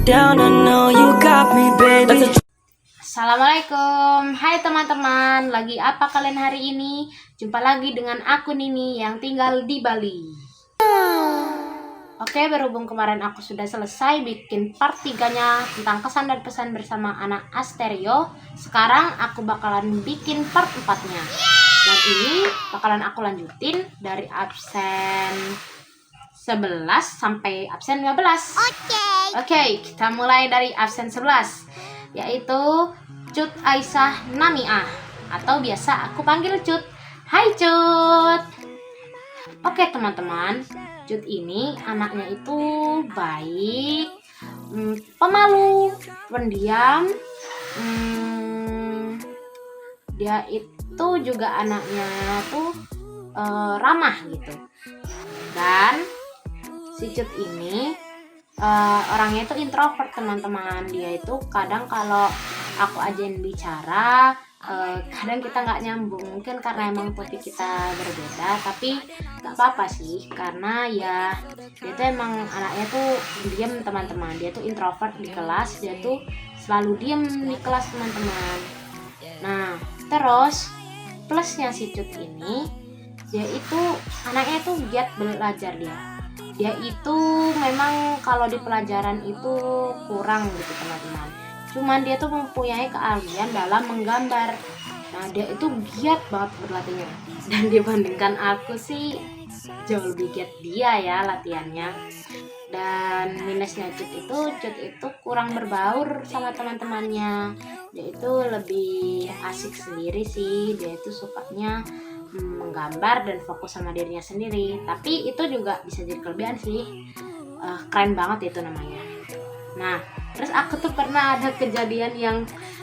down, I know you got me, baby. Assalamualaikum, hai teman-teman, lagi apa kalian hari ini? Jumpa lagi dengan aku Nini yang tinggal di Bali. Oke, berhubung kemarin aku sudah selesai bikin part 3-nya tentang kesan dan pesan bersama anak Asterio, sekarang aku bakalan bikin part 4-nya. Dan ini bakalan aku lanjutin dari absen 11 sampai absen 15. Oke, kita mulai dari absen 11, yaitu Cut Aisyah Namiah, atau biasa aku panggil Cut. Hai Cut. Oke teman-teman, Cut ini anaknya itu baik, pemalu, pendiam. Dia itu juga anaknya tuh ramah gitu. Dan si Cut ini orangnya itu introvert teman-teman. Dia itu kadang kalau aku ajain bicara, kadang kita nggak nyambung, mungkin karena emang topik kita berbeda, tapi nggak apa-apa sih, karena ya dia tuh emang anaknya tuh diem teman-teman. Dia tuh introvert di kelas, dia tuh selalu diem di kelas teman-teman. Nah terus plusnya si Cut ini, dia itu anaknya tuh giat belajar. Dia itu memang kalau di pelajaran itu kurang gitu teman-teman, cuman dia tuh mempunyai keahlian dalam menggambar. Nah dia itu giat banget berlatihnya, dan dibandingkan aku sih jauh lebih giat dia ya latihannya. Dan minusnya Cut itu kurang berbaur sama teman-temannya. Dia itu lebih asik sendiri sih, dia itu sukanya menggambar dan fokus sama dirinya sendiri. Tapi itu juga bisa jadi kelebihan sih. Keren banget itu namanya. Nah terus aku tuh pernah ada kejadian yang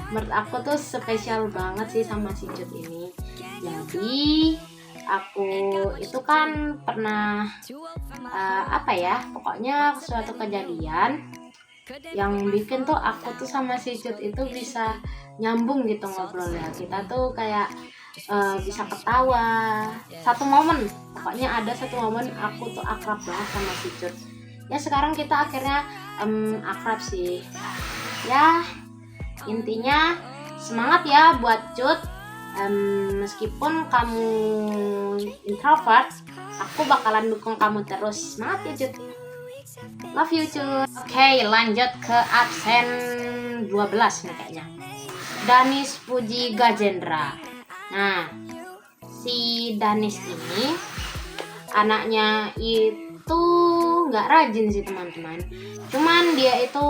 menurut aku tuh spesial banget sih sama si Cut ini. Jadi aku itu kan pernah pokoknya suatu kejadian yang bikin tuh aku tuh sama si Cut itu bisa nyambung gitu ngobrolnya. Kita tuh kayak bisa ketawa. Pokoknya ada satu momen aku tuh akrab banget sama si Cut. Ya sekarang kita akhirnya akrab sih. Ya intinya semangat ya buat Cut. Meskipun kamu introvert, aku bakalan dukung kamu terus. Semangat ya Cut. Love you Cut. Oke, lanjut ke absen 12 nih kayaknya. Danis Puji Gajendra. Nah, si Danis ini anaknya itu nggak rajin sih teman-teman. Cuman dia itu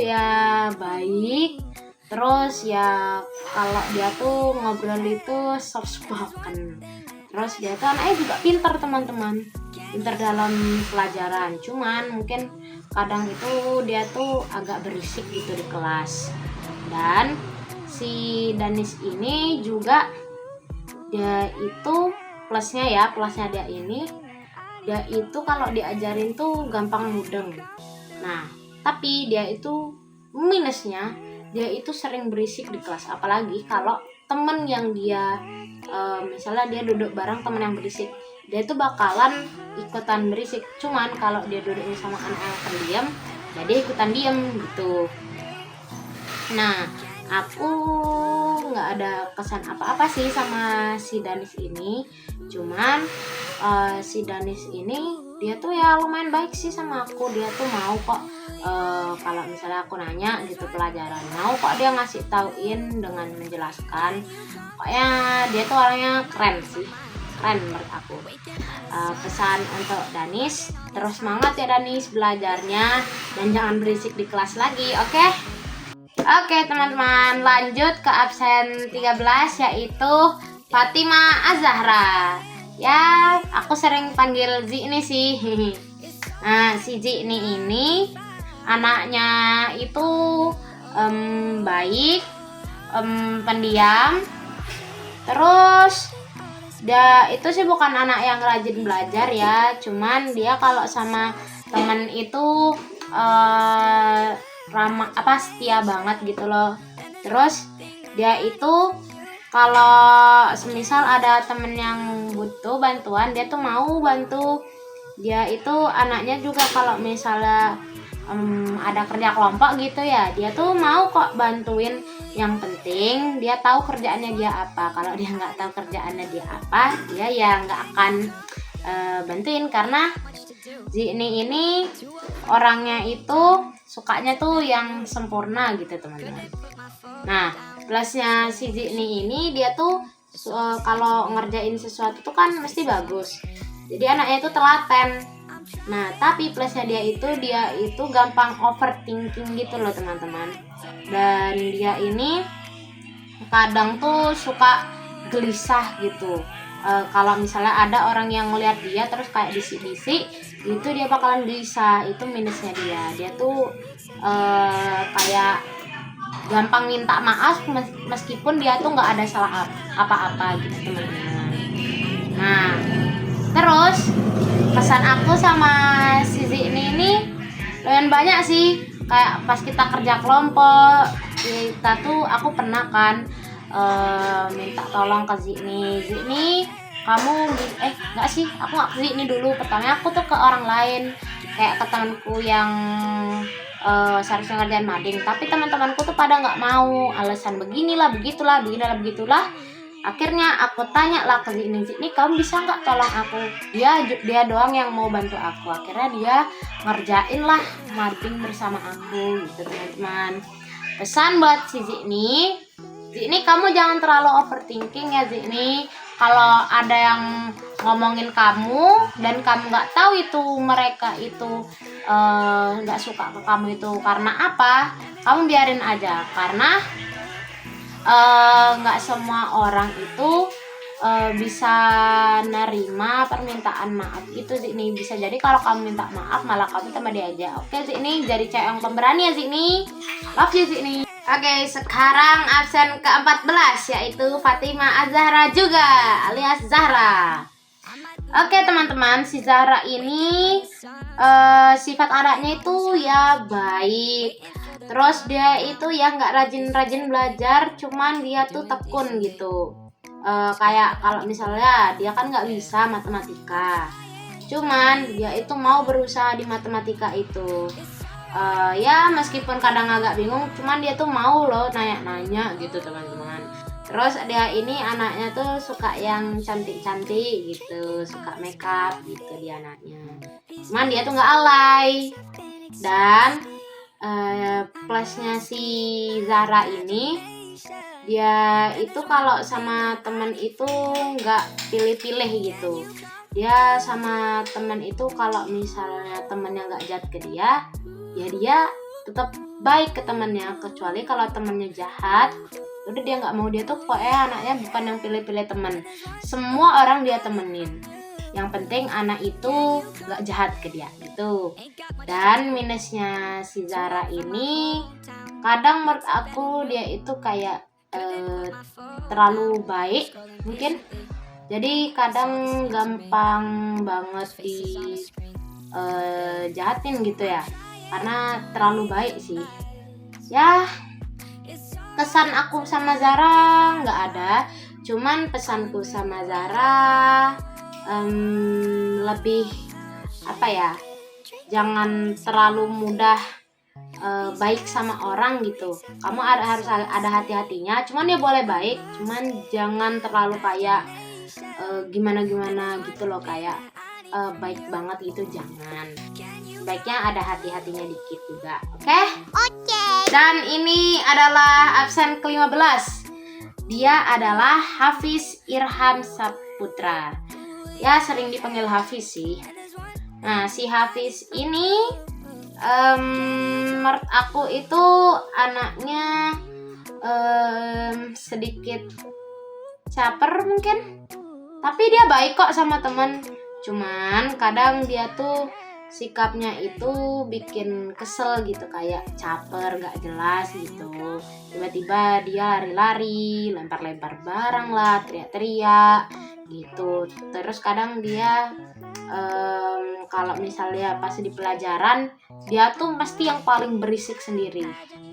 ya baik. Terus ya kalau dia tuh ngobrol itu soft spoken. Terus dia tuh anaknya juga pintar teman-teman. Pintar dalam pelajaran. Cuman mungkin kadang itu dia tuh agak berisik gitu di kelas. Dan si Danis ini juga dia itu plusnya dia ini, dia itu kalau diajarin tuh gampang mudeng. Nah tapi dia itu minusnya, dia itu sering berisik di kelas. Apalagi kalau temen yang dia misalnya dia duduk bareng temen yang berisik, dia itu bakalan ikutan berisik. Cuman kalau dia duduknya sama anak yang pendiam, ya dia ikutan diem gitu. Nah aku nggak ada kesan apa-apa sih sama si Danis ini. Cuman si Danis ini dia tuh ya lumayan baik sih sama aku. Dia tuh mau kok kalau misalnya aku nanya gitu pelajaran, mau kok dia ngasih tauin dengan menjelaskan. Pokoknya dia tuh orangnya keren sih, keren menurut aku. Pesan untuk Danis, terus semangat ya Danis belajarnya, dan jangan berisik di kelas lagi, oke? Oke teman-teman, lanjut ke absen 13, yaitu Fatima Azahra. Ya aku sering panggil Zi ini sih. Nah si Zi ini anaknya itu baik, pendiam. Terus dia itu sih bukan anak yang rajin belajar ya. Cuman dia kalau sama temen itu ramah, setia banget gitu loh. Terus dia itu kalau semisal ada temen yang butuh bantuan, dia tuh mau bantu. Dia itu anaknya juga kalau misalnya ada kerja kelompok gitu ya, dia tuh mau kok bantuin. Yang penting dia tahu kerjaannya dia apa. Kalau dia nggak tahu kerjaannya dia apa, dia ya nggak akan bantuin, karena Zini ini orangnya itu sukanya tuh yang sempurna gitu teman-teman. Nah, plusnya si Zini ini dia tuh kalau ngerjain sesuatu tuh kan mesti bagus. Jadi anaknya itu telaten. Nah, tapi plusnya dia itu gampang overthinking gitu loh teman-teman. Dan dia ini kadang tuh suka gelisah gitu. Kalau misalnya ada orang yang ngeliat dia terus kayak bisik-bisik itu, dia bakalan gelisah. Itu minusnya dia. Dia tuh kayak gampang minta maaf meskipun dia tuh nggak ada salah apa-apa gitu teman-teman. Nah, terus pesan aku sama si ini lumayan banyak sih. Kayak pas kita kerja kelompok, aku pernah kan minta tolong ke Zini, kamu nggak sih, aku nggak ke Zini dulu. Pertama aku tuh ke orang lain, kayak ke temanku yang seharusnya ngerjain mading, tapi teman-temanku tuh pada nggak mau, alasan beginilah begitulah. Akhirnya aku tanya lah ke Zini, kamu bisa nggak tolong aku? Dia doang yang mau bantu aku. Akhirnya dia ngerjain lah mading bersama aku gitu teman-teman. Pesan buat si Zini, kamu jangan terlalu overthinking ya Zini. Kalau ada yang ngomongin kamu dan kamu nggak tahu itu mereka itu nggak suka ke kamu itu karena apa, kamu biarin aja, karena nggak semua orang itu bisa nerima permintaan maaf itu Zini. Bisa jadi kalau kamu minta maaf malah kamu sama dia aja. Oke Zini, jadi cewek yang pemberani ya Zini. Love you Zini. Oke, sekarang absen ke-14 yaitu Fatima Azahra juga alias Zahra. Oke teman-teman, si Zahra ini sifat anaknya itu ya baik. Terus dia itu ya nggak rajin-rajin belajar, cuman dia tuh tekun gitu. Kayak kalau misalnya dia kan nggak bisa matematika, cuman dia itu mau berusaha di matematika itu. Ya meskipun kadang agak bingung, cuman dia tuh mau loh nanya-nanya gitu teman-teman. Terus dia ini anaknya tuh suka yang cantik-cantik gitu, suka makeup gitu dia anaknya. Cuman dia tuh nggak alay. Dan plusnya si Zara ini, dia itu kalau sama temen itu nggak pilih-pilih gitu. Dia sama temen itu kalau misalnya temennya nggak jahat ke dia, ya dia tetap baik ke temennya. Kecuali kalau temennya jahat, udah dia nggak mau. Dia tuh pokoknya anaknya bukan yang pilih-pilih temen, semua orang dia temenin. Yang penting anak itu nggak jahat ke dia gitu. Dan minusnya si Zara ini, kadang menurut aku dia itu kayak terlalu baik mungkin. Jadi kadang gampang banget di jahatin gitu ya, karena terlalu baik sih. Ya, kesan aku sama Zara nggak ada, cuman pesanku sama Zara lebih apa ya, jangan terlalu mudah baik sama orang gitu. Kamu harus ada hati-hatinya. Cuman dia boleh baik, cuman jangan terlalu kayak gimana gitu loh, kayak baik banget gitu, jangan. Baiknya ada hati-hatinya dikit juga. Oke? Dan ini adalah absen ke-15. Dia adalah Hafiz Irham Saputra. Ya, sering dipanggil Hafiz sih. Nah, si Hafiz ini menurut aku itu anaknya sedikit caper mungkin, tapi dia baik kok sama teman. Cuman kadang dia tuh sikapnya itu bikin kesel gitu, kayak caper, gak jelas gitu. Tiba-tiba dia lari-lari, lempar-lempar barang lah, teriak-teriak gitu. Terus kadang dia kalau misalnya pas di pelajaran, dia tuh pasti yang paling berisik sendiri.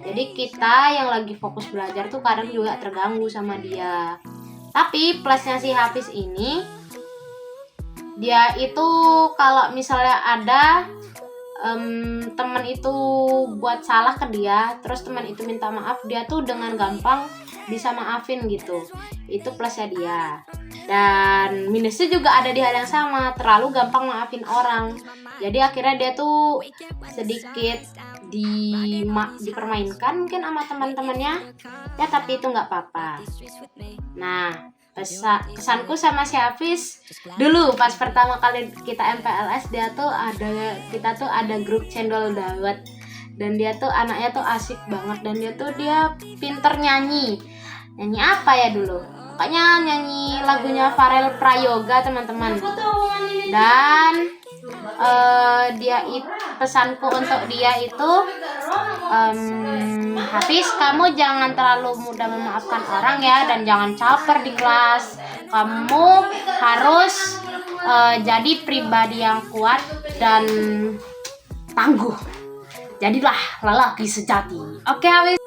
Jadi kita yang lagi fokus belajar tuh kadang juga terganggu sama dia. Tapi plusnya si Hafiz ini, dia itu kalau misalnya ada teman itu buat salah ke dia, terus teman itu minta maaf, dia tuh dengan gampang bisa maafin gitu. Itu plusnya dia. Dan minusnya juga ada di hal yang sama, terlalu gampang maafin orang. Jadi akhirnya dia tuh sedikit dipermainkan mungkin sama teman-temannya ya, tapi itu nggak apa-apa. Nah, kesanku sama si Hafiz dulu pas pertama kali kita MPLS, kita tuh ada grup cendol dawet, dan dia tuh anaknya tuh asik banget, dan dia pinter nyanyi apa ya dulu, pokoknya nyanyi lagunya Farel Prayoga teman-teman. Dan pesanku untuk dia itu, Hafiz, kamu jangan terlalu mudah memaafkan orang ya, dan jangan caper di kelas. Kamu harus jadi pribadi yang kuat dan tangguh. Jadilah lelaki sejati. Oke, Hafiz.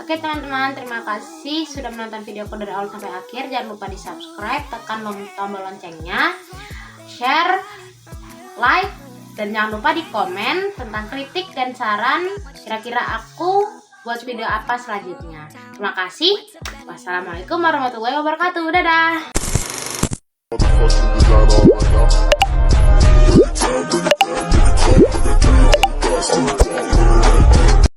Oke teman-teman, terima kasih sudah menonton videoku dari awal sampai akhir. Jangan lupa di subscribe, tekan tombol loncengnya, share, like, dan jangan lupa di komen tentang kritik dan saran kira-kira aku buat video apa selanjutnya. Terima kasih. Wassalamualaikum warahmatullahi wabarakatuh. Dadah.